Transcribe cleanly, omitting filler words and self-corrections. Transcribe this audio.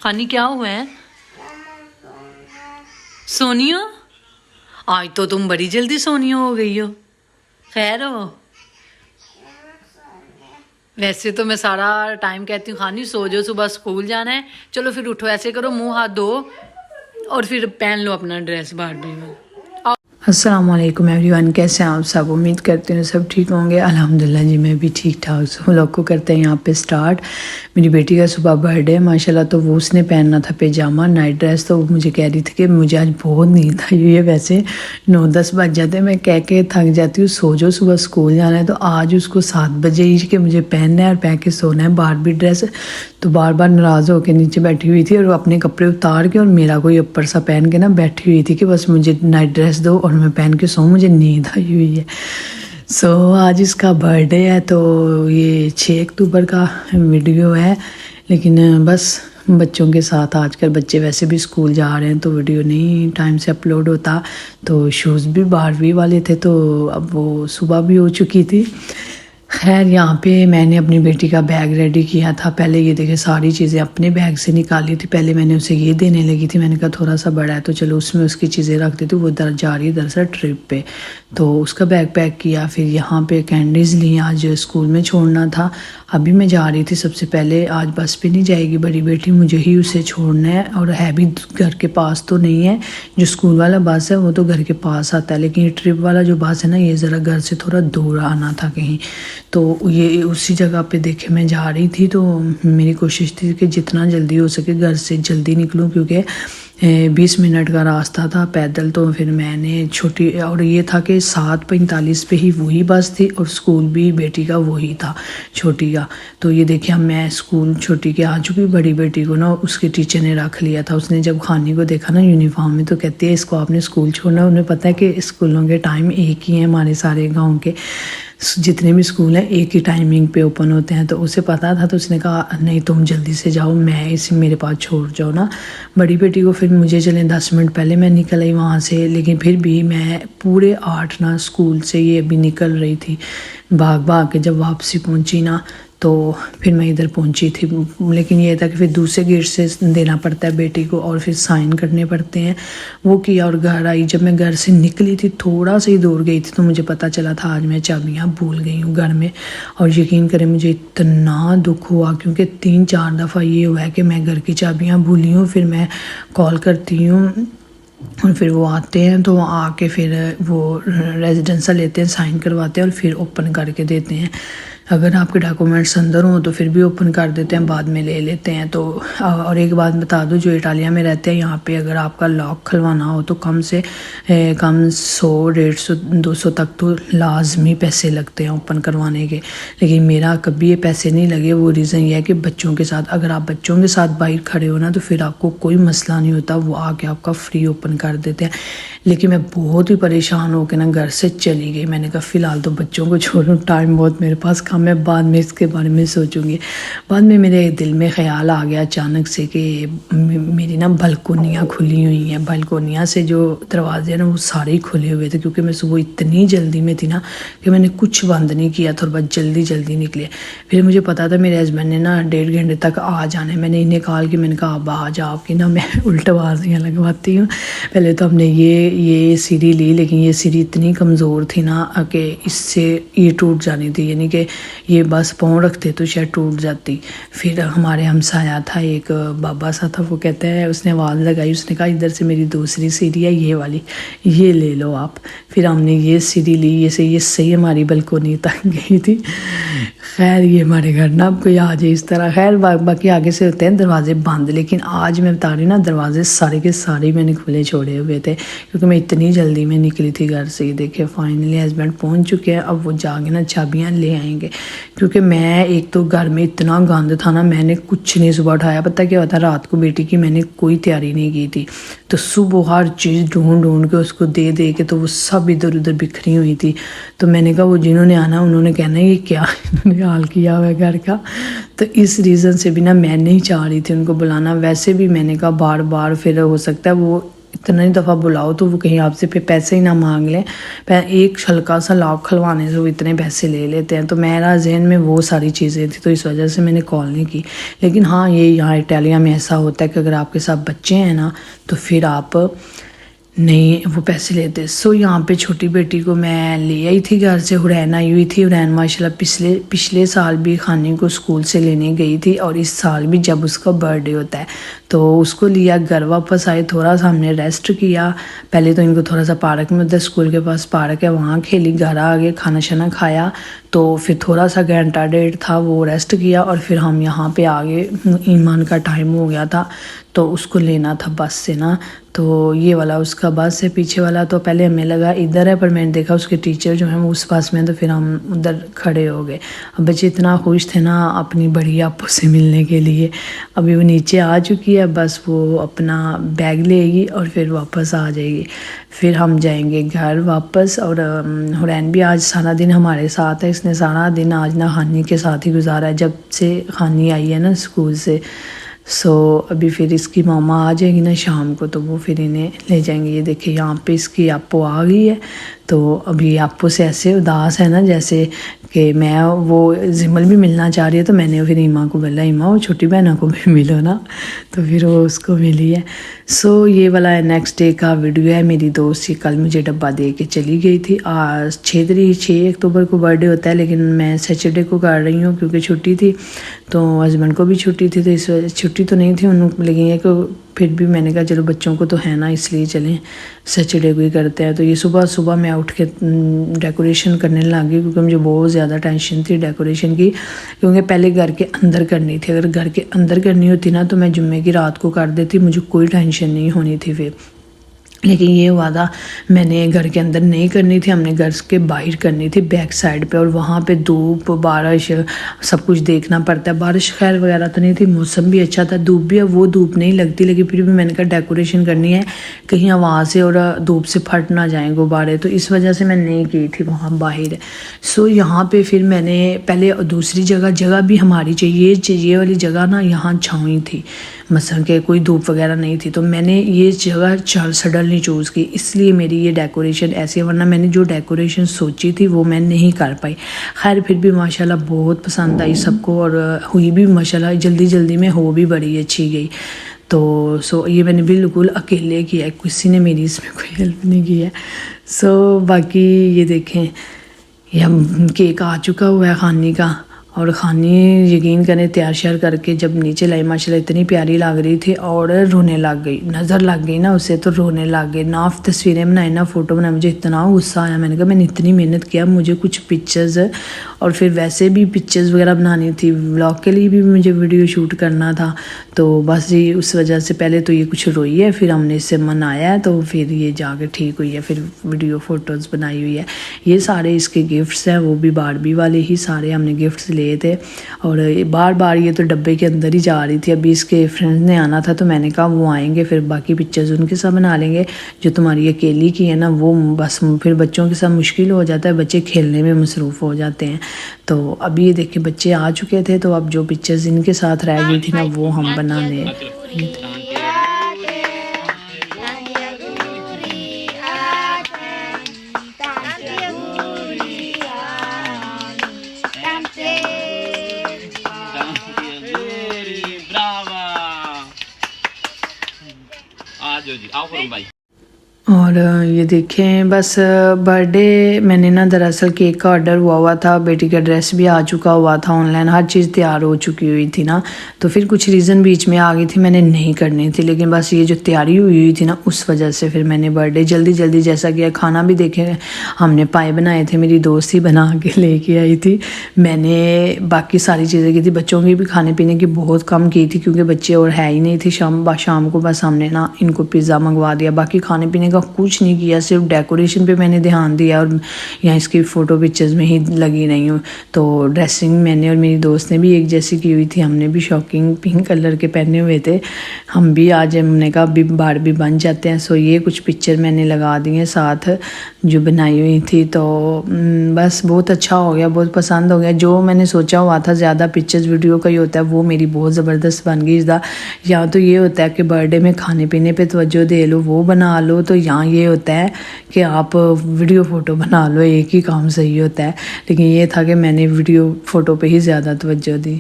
खानी क्या हुआ है? सोनी हो? आज तो तुम बड़ी जल्दी सोनी हो गई हो। खैर हो? वैसे तो मैं सारा टाइम कहती हूँ खानी सो जाओ, सुबह स्कूल जाना है। चलो फिर उठो, ऐसे करो मुंह हाथ धो और फिर पहन लो अपना ड्रेस बारबी में। अस्सलाम वालेकुम एवरीवन, कैसे हैं आप सब? उम्मीद करते हैं सब ठीक होंगे। अल्हम्दुलिल्लाह जी मैं भी ठीक ठाक हूँ। लोग को करते हैं यहाँ पे स्टार्ट। मेरी बेटी का सुबह बर्थडे है माशाल्लाह, तो वो उसने पहनना था पैजामा नाइट ड्रेस। तो वो मुझे कह रही थी कि मुझे आज बहुत नींद आई हुई है। वैसे 9-10 बज जाते हैं, मैं कह के थक जाती हूँ सो जाओ सुबह स्कूल जाना है। तो आज उसको 7 बजे ही कि मुझे पहनना है और पहन के सोना है बारबी ड्रेस। तो बार बार नाराज़ होकर नीचे बैठी हुई थी और वो अपने कपड़े उतार के और मेरा कोई ऊपर सा पहन के ना बैठी हुई थी कि बस मुझे नाइट ड्रेस दो और मैं पहन के सोऊं, मुझे नींद आई हुई है। आज इसका बर्थडे है, तो ये 6 अक्टूबर का वीडियो है। लेकिन बस बच्चों के साथ आजकल बच्चे वैसे भी स्कूल जा रहे हैं तो वीडियो नहीं टाइम से अपलोड होता। तो शूज़ भी 12वीं वाले थे, तो अब वो सुबह भी हो चुकी थी। खैर यहाँ पे मैंने अपनी बेटी का बैग रेडी किया था। पहले ये देखे सारी चीज़ें अपने बैग से निकाली थी। पहले मैंने उसे ये देने लगी थी, मैंने कहा थोड़ा सा बड़ा है तो चलो उसमें उसकी चीज़ें रख देती। वो जा रही है दरअसल ट्रिप पे, तो उसका बैग पैक किया। फिर यहाँ पे कैंडीज़ ली, आज स्कूल में छोड़ना था। अभी मैं जा रही थी सबसे पहले। आज बस पे नहीं जाएगी बड़ी बेटी, मुझे ही उसे छोड़ना है। और है भी घर के पास तो नहीं है, जो स्कूल वाला बस है वो तो घर के पास आता है, लेकिन ये ट्रिप वाला जो बस है ना ये ज़रा घर से थोड़ा दूर आना था कहीं। तो ये उसी जगह पे देखे मैं जा रही थी। तो मेरी कोशिश थी कि जितना जल्दी हो सके घर से जल्दी निकलूं, क्योंकि 20 मिनट का रास्ता था पैदल। तो फिर मैंने छोटी, और ये था कि 7:45 पे ही वही बस थी और स्कूल भी बेटी का वही था छोटी का। तो ये देखिए अब मैं स्कूल छोटी के आ चुकी। बड़ी बेटी को ना उसके टीचर ने रख लिया था। उसने जब खानी को देखा ना यूनिफॉर्म में तो कहती है इसको आपने स्कूल छोड़ना। उन्हें पता है कि स्कूलों के टाइम एक ही हैं, हमारे सारे गाँव के जितने भी स्कूल हैं एक ही टाइमिंग पे ओपन होते हैं। तो उसे पता था, तो उसने कहा नहीं तुम जल्दी से जाओ, मैं इसे मेरे पास छोड़ जाओ ना बड़ी बेटी को। फिर मुझे चले 10 मिनट पहले मैं निकल आई वहाँ से, लेकिन फिर भी मैं पूरे 8 ना स्कूल से ये अभी निकल रही थी भाग भाग के। जब वापसी पहुँची ना तो फिर मैं इधर पहुंची थी। लेकिन ये था कि फिर दूसरे गेट से देना पड़ता है बेटी को और फिर साइन करने पड़ते हैं, वो किया और घर आई। जब मैं घर से निकली थी थोड़ा सा ही दूर गई थी तो मुझे पता चला था आज मैं चाबियां भूल गई हूँ घर में। और यकीन करें मुझे इतना दुख हुआ, क्योंकि 3-4 दफ़ा ये हुआ है कि मैं घर की चाबियाँ भूली हूँ। फिर मैं कॉल करती हूँ और फिर वो आते हैं, तो आके फिर वो रेजिडेंसा लेते हैं, साइन करवाते हैं और फिर ओपन करके देते हैं। अगर आपके डॉक्यूमेंट्स अंदर हों तो फिर भी ओपन कर देते हैं, बाद में ले लेते हैं। तो और एक बात बता दूं, जो इटालिया में रहते हैं यहाँ पे अगर आपका लॉक खुलवाना हो तो कम से कम 100-150-200 तक तो लाजमी पैसे लगते हैं ओपन करवाने के। लेकिन मेरा कभी ये पैसे नहीं लगे। वो रीज़न ये है कि बच्चों के साथ, अगर आप बच्चों के साथ बाहर खड़े हो ना तो फिर आपको कोई मसला नहीं होता, वो आके आपका फ्री ओपन कर देते हैं। लेकिन मैं बहुत ही परेशान हो के ना घर से चली गई। मैंने कहा फ़िलहाल तो बच्चों को छोड़ूं, टाइम बहुत मेरे पास कम, मैं बाद में इसके बारे में सोचूंगी। बाद में मेरे दिल में ख्याल आ गया अचानक से कि मेरी ना बालकोनियाँ खुली हुई हैं। बालकोनियाँ से जो दरवाजे हैं ना वो सारे ही खुले हुए थे, क्योंकि मैं सुबह इतनी जल्दी में थी ना कि मैंने कुछ बंद नहीं किया था और बस जल्दी निकले। फिर मुझे पता था मेरे हस्बैंड ने ना 1.5 घंटे तक आ जाना है। मैंने इन्हें कॉल की, मैंने कहा अब आ जाओ, आपकी ना मैं उल्टबाजियाँ लगवाती हूँ। पहले तो हमने ये सीढ़ी ली, लेकिन ये सीढ़ी इतनी कमज़ोर थी ना कि इससे ये टूट जानी थी, यानी कि ये बस पाँव रखते तो शायद टूट जाती। फिर हमारे हमसाया था एक बाबा सा था, वो कहता है, उसने आवाज़ लगाई, उसने कहा इधर से मेरी दूसरी सीढ़ी है ये वाली, ये ले लो आप। फिर हमने ये सीढ़ी ली, ये सही हमारी बालकोनी तक गई थी। खैर ये हमारे घर ना अब कोई आ जाए इस तरह। खैर बाकी आगे से होते हैं दरवाजे बंद, लेकिन आज मैं बता रही ना दरवाजे सारे के सारे मैंने खुले छोड़े हुए थे, क्योंकि मैं इतनी जल्दी में निकली थी घर से। देखिए फाइनली हस्बैंड पहुंच चुके हैं, अब वो जाके ना चाबियां ले आएंगे। क्योंकि मैं एक तो घर में इतना गंद था ना, मैंने कुछ नहीं सुबह उठाया। पता क्या होता, रात को बेटी की मैंने कोई तैयारी नहीं की थी, तो सुबह हर चीज़ ढूंढ के उसको दे के तो वो सब इधर उधर बिखरी हुई थी। तो मैंने कहा वो जिन्होंने आना उन्होंने कहना ये क्या इन्होंने हाल किया हुआ है घर का। तो इस रीज़न से भी ना मैं नहीं चाह रही थी उनको बुलाना। वैसे भी मैंने कहा बार बार फिर हो सकता है वो इतना ही दफ़ा बुलाओ तो वो कहीं आपसे पैसे ही ना मांग लें, एक हल्का सा लॉक खुलवाने से वो इतने पैसे ले लेते हैं। तो मेरा जहन में वो सारी चीज़ें थी, तो इस वजह से मैंने कॉल नहीं की। लेकिन हाँ, ये यहाँ इटालिया में ऐसा होता है कि अगर आपके साथ बच्चे हैं ना तो फिर आप नहीं वो पैसे लेते। सो यहाँ पे छोटी बेटी को मैं ले आई थी घर से, हुरैन आई हुई थी। हुरैन माशाल्लाह पिछले साल भी खानी को स्कूल से लेने गई थी, और इस साल भी जब उसका बर्थडे होता है तो उसको लिया, घर वापस आए, थोड़ा सा हमने रेस्ट किया। पहले तो इनको थोड़ा सा पार्क में, उधर स्कूल के पास पार्क है, वहाँ खेली, घर आ गए, खाना शाना खाया, तो फिर थोड़ा सा घंटा डेढ़ था वो रेस्ट किया, और फिर हम यहाँ पे आ गए। ईमान का टाइम हो गया था तो उसको लेना था बस से ना, तो ये वाला उसका बस है पीछे वाला। तो पहले हमें लगा इधर है, पर मैंने देखा उसके टीचर जो हैं वो उस पास में, तो फिर हम उधर खड़े हो गए। अब बच्चे इतना खुश थे ना अपनी बड़ी आपू से मिलने के लिए। अभी वो नीचे आ चुकी है, बस वो अपना बैग लेगी और फिर वापस आ जाएगी, फिर हम जाएंगे घर वापस। और हुरैन भी आज सारा दिन हमारे साथ है, इसने सारा दिन आज ना खानी के साथ ही गुजारा है जब से खानी आई है ना स्कूल से। सो अभी फिर इसकी मामा आ जाएगी ना शाम को, तो वो फिर इन्हें ले जाएंगे। ये देखिए यहाँ पे इसकी आपो आ गई है, तो अभी आपो से ऐसे उदास है ना जैसे कि मैं, वो जिमल भी मिलना चाह रही है, तो मैंने फिर ईमा को बोला ईमा वो छोटी बहना को भी मिलो ना, तो फिर वो उसको मिली है। सो ये वाला है नेक्स्ट डे का वीडियो है। मेरी दोस्त कल मुझे डब्बा दे के चली गई थी। आज 6 अक्टूबर को बर्थडे होता है, लेकिन मैं सैटरडे को कर रही हूँ क्योंकि छुट्टी थी, तो हस्बैंड को भी छुट्टी थी, तो इस वजह छुट्टी तो नहीं थी उन, लेकिन ये कि फिर भी मैंने कहा चलो बच्चों को तो है ना, इसलिए चलें सैटरडे को ही करते हैं। तो ये सुबह सुबह मैं उठ के डेकोरेशन करने लग गई, क्योंकि मुझे बहुत ज़्यादा टेंशन थी डेकोरेशन की, क्योंकि पहले घर के अंदर करनी थी। अगर घर के अंदर करनी होती ना तो मैं जुम्मे की रात को कर देती, मुझे कोई टेंशन नहीं होनी थी फिर। लेकिन ये वादा मैंने घर के अंदर नहीं करनी थी, हमने घर के बाहर करनी थी बैक साइड पे, और वहाँ पे धूप बारिश सब कुछ देखना पड़ता है। बारिश खैर वगैरह तो नहीं थी, मौसम भी अच्छा था, धूप भी है, वो धूप नहीं लगती, लेकिन फिर भी मैंने कहा डेकोरेशन करनी है, कहीं आवाज़ से और धूप से फट ना जाएँ गुब्बारे, तो इस वजह से मैं नहीं की थी वहाँ बाहर। सो यहाँ पे फिर मैंने पहले दूसरी जगह भी हमारी चाहिए वाली जगह ना यहाँ छाँव थी, मसलन के कोई धूप वगैरह नहीं थी, तो मैंने ये जगह सडनली चूज़ की, इसलिए मेरी ये डेकोरेशन ऐसी है, वरना मैंने जो डेकोरेशन सोची थी वो मैं नहीं कर पाई। खैर फिर भी माशाल्लाह बहुत पसंद आई सबको, और हुई भी माशाल्लाह जल्दी में हो भी बड़ी अच्छी गई। तो सो ये मैंने बिल्कुल अकेले किया है, किसी ने मेरी इसमें कोई हेल्प नहीं की है। सो बाकी ये देखें, ये हम केक आ चुका हुआ है खानी का, और खानी यकीन करें तैयार श्यार करके जब नीचे लाई माशाल्लाह इतनी प्यारी लग रही थी, और रोने लग गई, नज़र लग गई ना उसे, तो रोने लग गई। ना तस्वीरें बनाई ना फ़ोटो बनाई, मुझे इतना गुस्सा आया। मैंने कहा मैंने इतनी मेहनत किया, मुझे कुछ पिक्चर्स और फिर वैसे भी पिक्चर्स वगैरह बनानी थी, व्लॉग के लिए भी मुझे वीडियो शूट करना था, तो बस ये उस वजह से पहले तो ये कुछ रोई है, फिर हमने इससे मनाया है, तो फिर ये जाके ठीक हुई है, फिर वीडियो फ़ोटोज़ बनाई हुई है। ये सारे इसके गिफ्ट्स हैं, वो भी बारबी वाले ही सारे हमने गिफ्ट्स लिए थे, और बार बार ये तो डब्बे के अंदर ही जा रही थी। अभी इसके फ्रेंड्स ने आना था, तो मैंने कहा वो आएंगे, फिर बाकी पिक्चर्स उनके साथ बना लेंगे, जो तुम्हारी अकेली की है ना वो बस फिर बच्चों के साथ मुश्किल हो जाता है, बच्चे खेलने में मसरूफ़ हो जाते हैं। तो अभी ये देखिए बच्चे आ चुके थे, तो अब जो पिक्चर्स इनके साथ रह गई थी ना वो हम बनाने। और ये देखें बस बर्थडे मैंने ना दरअसल केक का ऑर्डर हुआ था, बेटी का ड्रेस भी आ चुका हुआ था ऑनलाइन, हर चीज़ तैयार हो चुकी हुई थी ना, तो फिर कुछ रीज़न बीच में आ गई थी, मैंने नहीं करनी थी, लेकिन बस ये जो तैयारी हुई थी ना उस वजह से फिर मैंने बर्थडे जल्दी जैसा किया। खाना भी देखें हमने पाए बनाए थे, मेरी दोस्त ही बना के लेके आई थी, मैंने बाकी सारी चीज़ें की थी, बच्चों की भी खाने पीने की बहुत कम की थी क्योंकि बच्चे और है ही नहीं थे। शाम को बस हमने ना इनको पिज़्ज़ा मंगवा दिया, बाकी खाने पीने کا کچھ نہیں کیا, صرف ڈیکوریشن پہ میں نے دھیان دیا اور یہاں اس کی فوٹو پکچرز میں ہی لگی نہیں ہوں. تو ڈریسنگ میں نے اور میری دوست نے بھی ایک جیسی کی ہوئی تھی, ہم نے بھی شاکنگ پنک کلر کے پہنے ہوئے تھے. ہم بھی آج ہم نے کہا ابھی باربی بن جاتے ہیں. سو یہ کچھ پکچر میں نے لگا دی ہیں ساتھ جو بنائی ہوئی تھی. تو بس بہت اچھا ہو گیا, بہت پسند ہو گیا. جو میں نے سوچا ہوا تھا زیادہ پکچرز ویڈیو کا ہی ہوتا ہے وہ میری بہت زبردست بن گئی. یہاں تو یہ ہوتا ہے کہ برتھ ڈے میں کھانے پینے پہ توجہ دے لو, وہ بنا لو. تو یہاں یہ ہوتا ہے کہ آپ ویڈیو فوٹو بنا لو, ایک ہی کام صحیح ہوتا ہے. لیکن یہ تھا کہ میں نے ویڈیو فوٹو پہ ہی زیادہ توجہ دی.